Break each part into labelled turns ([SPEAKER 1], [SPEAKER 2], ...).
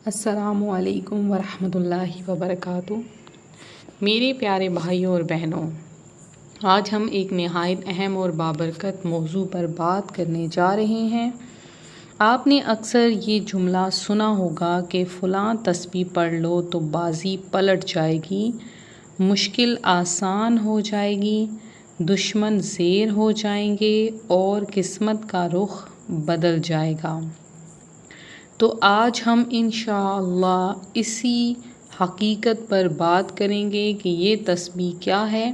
[SPEAKER 1] السلام علیکم ورحمۃ اللہ وبرکاتہ۔ میرے پیارے بھائیوں اور بہنوں، آج ہم ایک نہایت اہم اور بابرکت موضوع پر بات کرنے جا رہے ہیں۔ آپ نے اکثر یہ جملہ سنا ہوگا کہ فلاں تسبیح پڑھ لو تو بازی پلٹ جائے گی، مشکل آسان ہو جائے گی، دشمن زیر ہو جائیں گے اور قسمت کا رخ بدل جائے گا۔ تو آج ہم انشاءاللہ اسی حقیقت پر بات کریں گے کہ یہ تسبیح کیا ہے،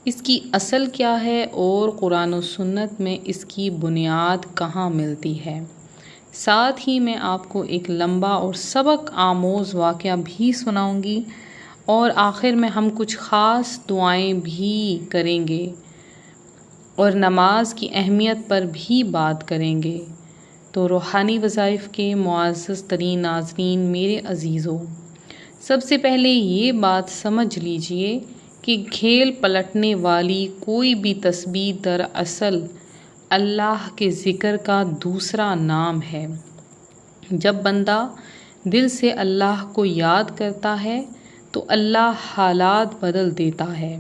[SPEAKER 1] اس کی اصل کیا ہے اور قرآن و سنت میں اس کی بنیاد کہاں ملتی ہے۔ ساتھ ہی میں آپ کو ایک لمبا اور سبق آموز واقعہ بھی سناؤں گی اور آخر میں ہم کچھ خاص دعائیں بھی کریں گے اور نماز کی اہمیت پر بھی بات کریں گے۔ تو روحانی وظائف کے معزز ترین ناظرین میرے عزیزوں، سب سے پہلے یہ بات سمجھ لیجئے کہ کھیل پلٹنے والی کوئی بھی تسبیح دراصل اللہ کے ذکر کا دوسرا نام ہے۔ جب بندہ دل سے اللہ کو یاد کرتا ہے تو اللہ حالات بدل دیتا ہے۔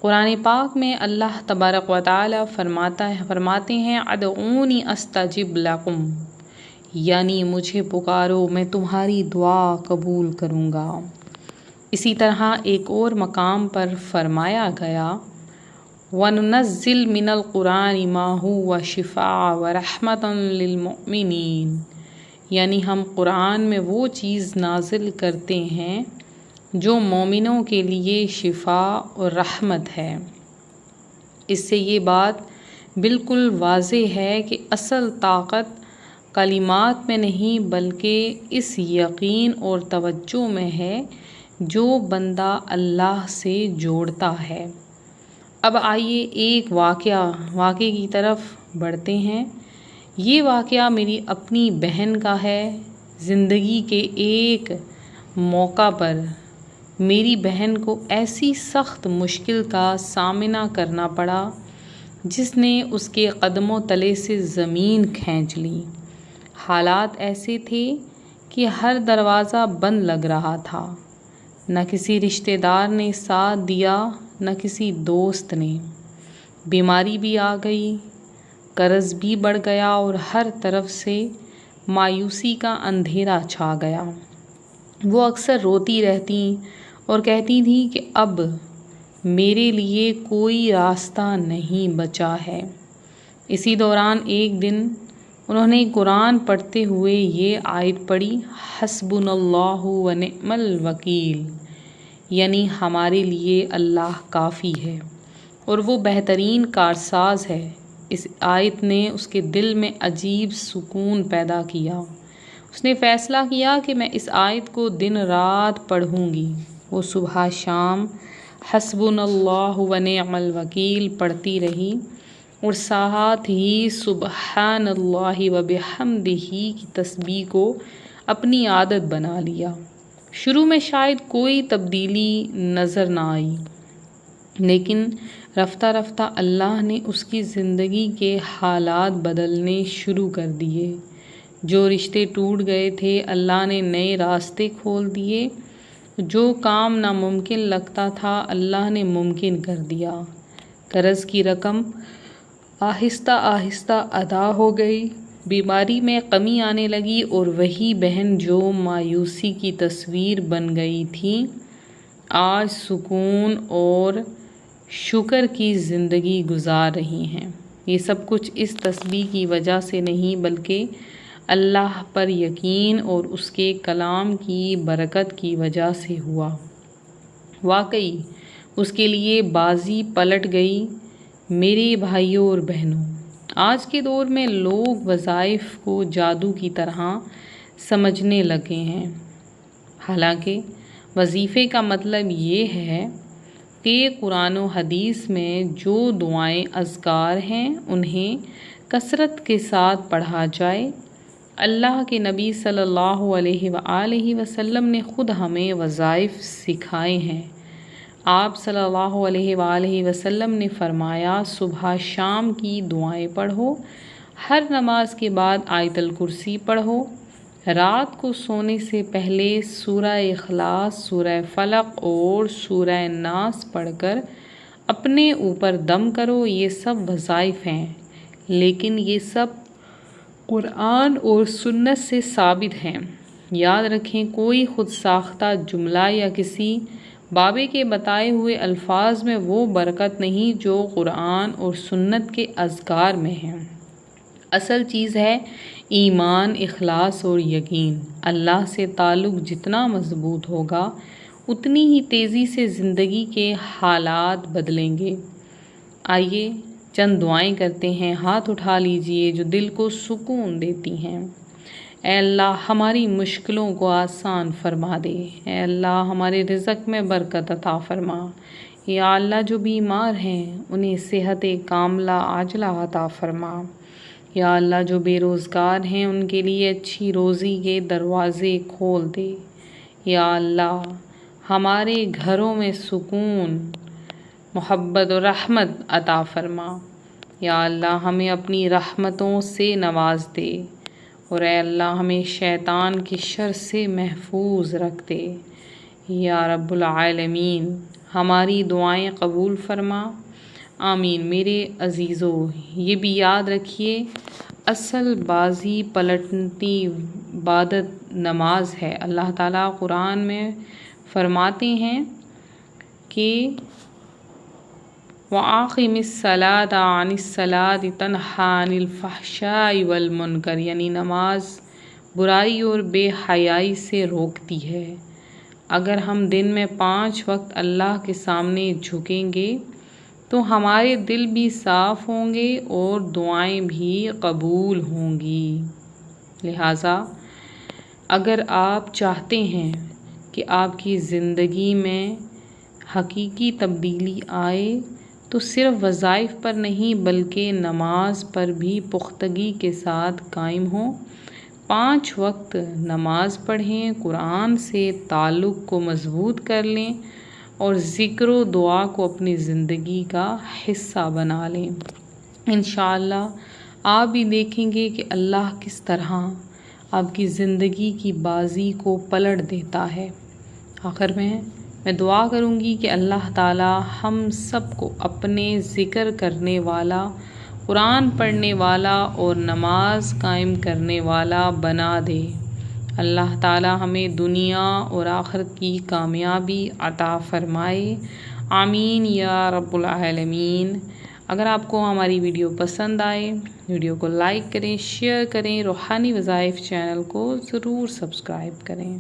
[SPEAKER 1] قرآن پاک میں اللہ تبارک و تعالی فرماتے ہیں ادعونی استجب لکم، یعنی مجھے پکارو میں تمہاری دعا قبول کروں گا۔ اسی طرح ایک اور مقام پر فرمایا گیا وَنُنَزِّلُ مِنَ الْقُرْآنِ مَا هُوَ شِفَاءٌ وَرَحْمَةٌ لِّلْمُؤْمِنِينَ، یعنی ہم قرآن میں وہ چیز نازل کرتے ہیں جو مومنوں کے لیے شفا اور رحمت ہے۔ اس سے یہ بات بالکل واضح ہے کہ اصل طاقت کلمات میں نہیں بلکہ اس یقین اور توجہ میں ہے جو بندہ اللہ سے جوڑتا ہے۔ اب آئیے ایک واقعے کی طرف بڑھتے ہیں۔ یہ واقعہ میری اپنی بہن کا ہے۔ زندگی کے ایک موقع پر میری بہن کو ایسی سخت مشکل کا سامنا کرنا پڑا جس نے اس کے قدموں تلے سے زمین کھینچ لی۔ حالات ایسے تھے کہ ہر دروازہ بند لگ رہا تھا۔ نہ کسی رشتہ دار نے ساتھ دیا، نہ کسی دوست نے۔ بیماری بھی آ گئی، قرض بھی بڑھ گیا اور ہر طرف سے مایوسی کا اندھیرا چھا گیا۔ وہ اکثر روتی رہتی اور کہتی تھیں کہ اب میرے لیے کوئی راستہ نہیں بچا ہے۔ اسی دوران ایک دن انہوں نے قرآن پڑھتے ہوئے یہ آیت پڑھی حسبنا اللہ ونعم الوکیل، یعنی ہمارے لیے اللہ کافی ہے اور وہ بہترین کارساز ہے۔ اس آیت نے اس کے دل میں عجیب سکون پیدا کیا۔ اس نے فیصلہ کیا کہ میں اس آیت کو دن رات پڑھوں گی۔ وہ صبح شام حسبنا اللہ ونعم الوکیل پڑھتی رہی اور ساتھ ہی سبحان اللہ وبحمدہ کی تسبیح کو اپنی عادت بنا لیا۔ شروع میں شاید کوئی تبدیلی نظر نہ آئی، لیکن رفتہ رفتہ اللہ نے اس کی زندگی کے حالات بدلنے شروع کر دیے۔ جو رشتے ٹوٹ گئے تھے اللہ نے نئے راستے کھول دیے، جو کام ناممکن لگتا تھا اللہ نے ممکن کر دیا۔ قرض کی رقم آہستہ آہستہ ادا ہو گئی، بیماری میں کمی آنے لگی اور وہی بہن جو مایوسی کی تصویر بن گئی تھی آج سکون اور شکر کی زندگی گزار رہی ہیں۔ یہ سب کچھ اس تسبیح کی وجہ سے نہیں بلکہ اللہ پر یقین اور اس کے کلام کی برکت کی وجہ سے ہوا۔ واقعی اس کے لیے بازی پلٹ گئی۔ میرے بھائیوں اور بہنوں، آج کے دور میں لوگ وظائف کو جادو کی طرح سمجھنے لگے ہیں، حالانکہ وظیفے کا مطلب یہ ہے کہ قرآن و حدیث میں جو دعائیں اذکار ہیں انہیں کثرت کے ساتھ پڑھا جائے۔ اللہ کے نبی صلی اللہ علیہ وآلہ وسلم نے خود ہمیں وظائف سکھائے ہیں۔ آپ صلی اللہ علیہ وآلہ وسلم نے فرمایا صبح شام کی دعائیں پڑھو، ہر نماز کے بعد آیت الکرسی پڑھو، رات کو سونے سے پہلے سورہ اخلاص، سورہ فلق اور سورہ ناس پڑھ کر اپنے اوپر دم کرو۔ یہ سب وظائف ہیں، لیکن یہ سب قرآن اور سنت سے ثابت ہیں۔ یاد رکھیں، کوئی خود ساختہ جملہ یا کسی بابے کے بتائے ہوئے الفاظ میں وہ برکت نہیں جو قرآن اور سنت کے اذکار میں ہے۔ اصل چیز ہے ایمان، اخلاص اور یقین۔ اللہ سے تعلق جتنا مضبوط ہوگا، اتنی ہی تیزی سے زندگی کے حالات بدلیں گے۔ آئیے چند دعائیں کرتے ہیں، ہاتھ اٹھا لیجئے جو دل کو سکون دیتی ہیں۔ اے اللہ، ہماری مشکلوں کو آسان فرما دے۔ اے اللہ، ہمارے رزق میں برکت عطا فرما۔ یا اللہ، جو بیمار ہیں انہیں صحت کاملہ عاجلہ عطا فرما۔ یا اللہ، جو بے روزگار ہیں ان کے لیے اچھی روزی کے دروازے کھول دے۔ یا اللہ، ہمارے گھروں میں سکون، محبت اور رحمت عطا فرما۔ یا اللہ، ہمیں اپنی رحمتوں سے نواز دے، اور اے اللہ، ہمیں شیطان کی شر سے محفوظ رکھ دے۔ یا رب العالمین، ہماری دعائیں قبول فرما۔ آمین۔ میرے عزیزو، یہ بھی یاد رکھیے، اصل بازی پلٹنی عبادت نماز ہے۔ اللہ تعالیٰ قرآن میں فرماتے ہیں کہ وَأَقِمِ الصَّلَاةَ عَنِ الصَّلَاةِ تَنْهَىٰ عَنِ الْفَحْشَاءِ وَالْمُنکَرِ، یعنی نماز برائی اور بے حیائی سے روکتی ہے۔ اگر ہم دن میں 5 وقت اللہ کے سامنے جھکیں گے تو ہمارے دل بھی صاف ہوں گے اور دعائیں بھی قبول ہوں گی۔ لہٰذا اگر آپ چاہتے ہیں کہ آپ کی زندگی میں حقیقی تبدیلی آئے تو صرف وظائف پر نہیں بلکہ نماز پر بھی پختگی کے ساتھ قائم ہوں۔ 5 وقت نماز پڑھیں، قرآن سے تعلق کو مضبوط کر لیں اور ذکر و دعا کو اپنی زندگی کا حصہ بنا لیں۔ انشاءاللہ آپ بھی دیکھیں گے کہ اللہ کس طرح آپ کی زندگی کی بازی کو پلٹ دیتا ہے۔ آخر میں دعا کروں گی کہ اللہ تعالی ہم سب کو اپنے ذکر کرنے والا، قرآن پڑھنے والا اور نماز قائم کرنے والا بنا دے۔ اللہ تعالی ہمیں دنیا اور آخرت کی کامیابی عطا فرمائے۔ آمین یا رب العالمین۔ اگر آپ کو ہماری ویڈیو پسند آئے، ویڈیو کو لائک کریں، شیئر کریں، روحانی وظائف چینل کو ضرور سبسکرائب کریں۔